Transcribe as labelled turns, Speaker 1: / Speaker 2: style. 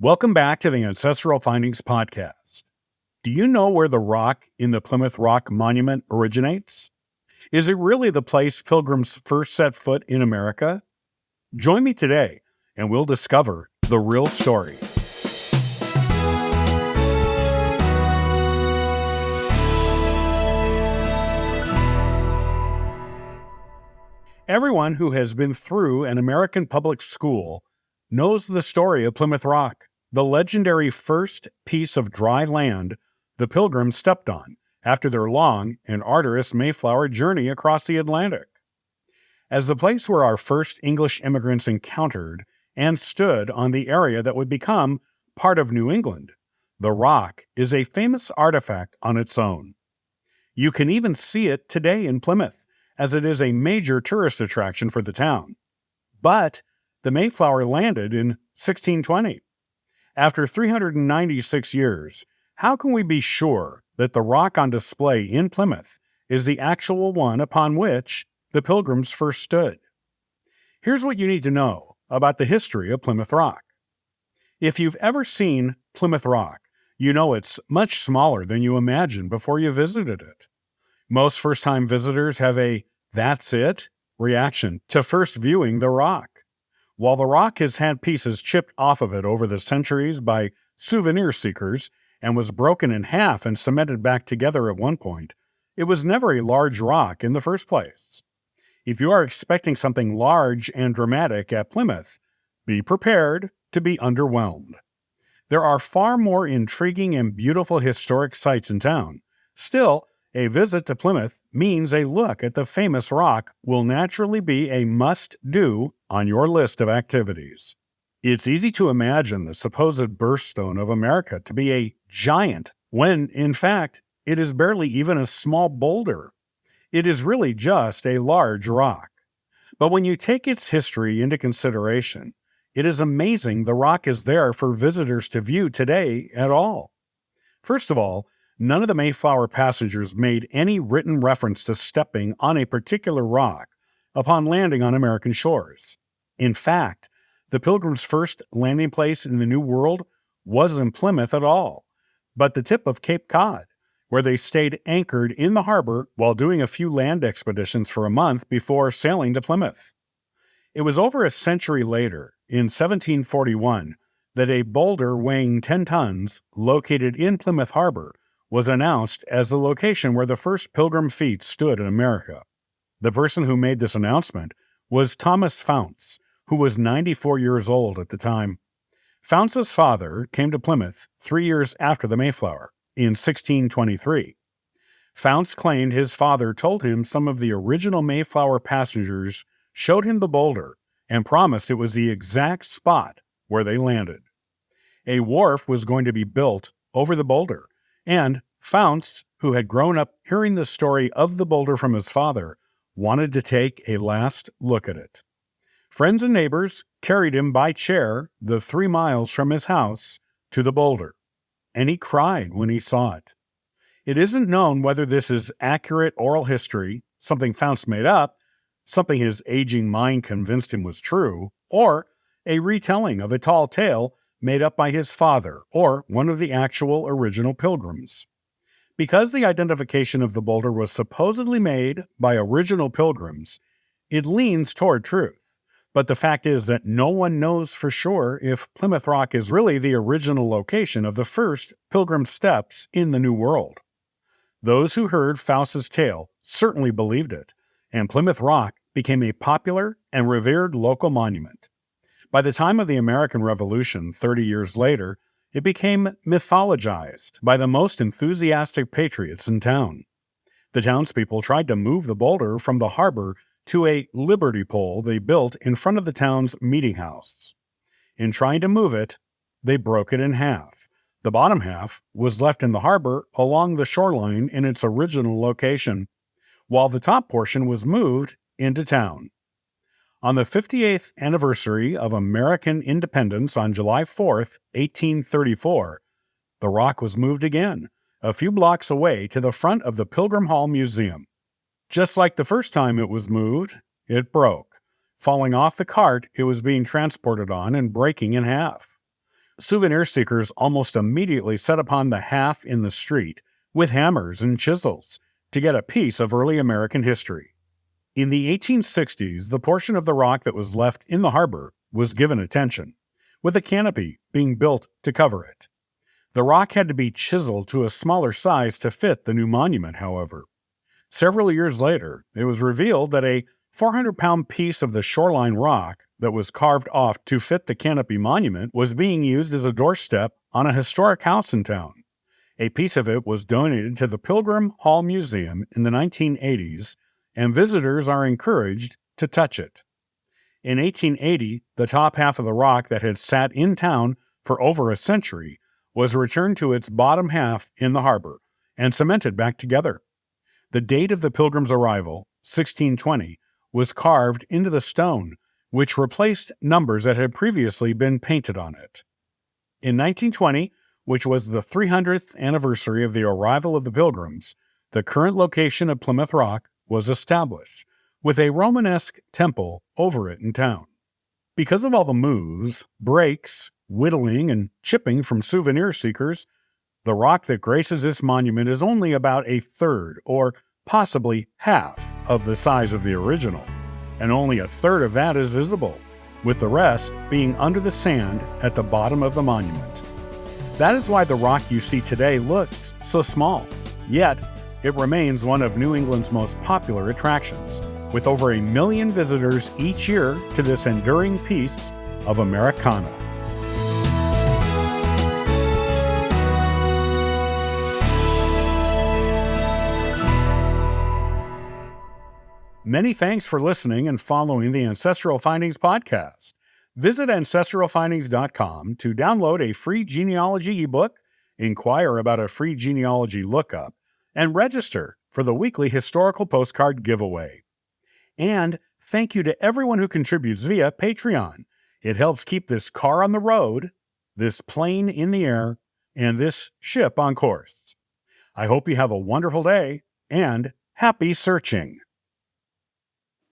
Speaker 1: Welcome back to the Ancestral Findings Podcast. Do you know where the rock in the Plymouth Rock monument originates? Is it really the place Pilgrims first set foot in America? Join me today, and we'll discover the real story. Everyone who has been through an American public school knows the story of Plymouth Rock, the legendary first piece of dry land the Pilgrims stepped on after their long and arduous Mayflower journey across the Atlantic. As the place where our first English immigrants encountered and stood on the area that would become part of New England, the Rock is a famous artifact on its own. You can even see it today in Plymouth, as it is a major tourist attraction for the town. But the Mayflower landed in 1620. After 396 years, how can we be sure that the rock on display in Plymouth is the actual one upon which the Pilgrims first stood? Here's what you need to know about the history of Plymouth Rock. If you've ever seen Plymouth Rock, you know it's much smaller than you imagined before you visited it. Most first-time visitors have a "that's it" reaction to first viewing the rock. While the rock has had pieces chipped off of it over the centuries by souvenir seekers and was broken in half and cemented back together at one point, it was never a large rock in the first place. If you are expecting something large and dramatic at Plymouth, be prepared to be underwhelmed. There are far more intriguing and beautiful historic sites in town. Still, a visit to Plymouth means a look at the famous rock will naturally be a must-do on your list of activities. It's easy to imagine the supposed birthstone of America to be a giant, when, in fact, it is barely even a small boulder. It is really just a large rock. But when you take its history into consideration, it is amazing the rock is there for visitors to view today at all. First of all, none of the Mayflower passengers made any written reference to stepping on a particular rock upon landing on American shores. In fact, the Pilgrims' first landing place in the New World wasn't Plymouth at all, but the tip of Cape Cod, where they stayed anchored in the harbor while doing a few land expeditions for a month before sailing to Plymouth. It was over a century later, in 1741, that a boulder weighing 10 tons, located in Plymouth Harbor, was announced as the location where the first Pilgrim feet stood in America. The person who made this announcement was Thomas Founts, who was 94 years old at the time. Founts's father came to Plymouth 3 years after the Mayflower, in 1623. Founts claimed his father told him some of the original Mayflower passengers showed him the boulder and promised it was the exact spot where they landed. A wharf was going to be built over the boulder, and Founts, who had grown up hearing the story of the boulder from his father, wanted to take a last look at it. Friends and neighbors carried him by chair the 3 miles from his house to the boulder, and he cried when he saw it. It isn't known whether this is accurate oral history, something Founts made up, something his aging mind convinced him was true, or a retelling of a tall tale made up by his father or one of the actual original Pilgrims. Because the identification of the boulder was supposedly made by original Pilgrims, it leans toward truth. But the fact is that no one knows for sure if Plymouth Rock is really the original location of the first Pilgrim steps in the New World. Those who heard Faust's tale certainly believed it, and Plymouth Rock became a popular and revered local monument. By the time of the American Revolution 30 years later, it became mythologized by the most enthusiastic patriots in town. The townspeople tried to move the boulder from the harbor to a liberty pole they built in front of the town's meeting house. In trying to move it, they broke it in half. The bottom half was left in the harbor along the shoreline in its original location, while the top portion was moved into town. On the 58th anniversary of American independence on July 4th, 1834, the rock was moved again, a few blocks away to the front of the Pilgrim Hall Museum. Just like the first time it was moved, it broke, falling off the cart it was being transported on and breaking in half. Souvenir seekers almost immediately set upon the half in the street with hammers and chisels to get a piece of early American history. In the 1860s, the portion of the rock that was left in the harbor was given attention, with a canopy being built to cover it. The rock had to be chiseled to a smaller size to fit the new monument, however. Several years later, it was revealed that a 400-pound piece of the shoreline rock that was carved off to fit the canopy monument was being used as a doorstep on a historic house in town. A piece of it was donated to the Pilgrim Hall Museum in the 1980s, and visitors are encouraged to touch it. In 1880, the top half of the rock that had sat in town for over a century was returned to its bottom half in the harbor and cemented back together. The date of the Pilgrims' arrival, 1620, was carved into the stone, which replaced numbers that had previously been painted on it. In 1920, which was the 300th anniversary of the arrival of the Pilgrims, the current location of Plymouth Rock was established, with a Romanesque temple over it in town. Because of all the moves, breaks, whittling, and chipping from souvenir seekers, the rock that graces this monument is only about a third, or possibly half, of the size of the original, and only a third of that is visible, with the rest being under the sand at the bottom of the monument. That is why the rock you see today looks so small, yet it remains one of New England's most popular attractions, with over 1 million visitors each year to this enduring piece of Americana. Many thanks for listening and following the Ancestral Findings podcast. Visit ancestralfindings.com to download a free genealogy ebook, inquire about a free genealogy lookup, and register for the weekly historical postcard giveaway. And thank you to everyone who contributes via Patreon. It helps keep this car on the road, this plane in the air, and this ship on course. I hope you have a wonderful day and happy searching.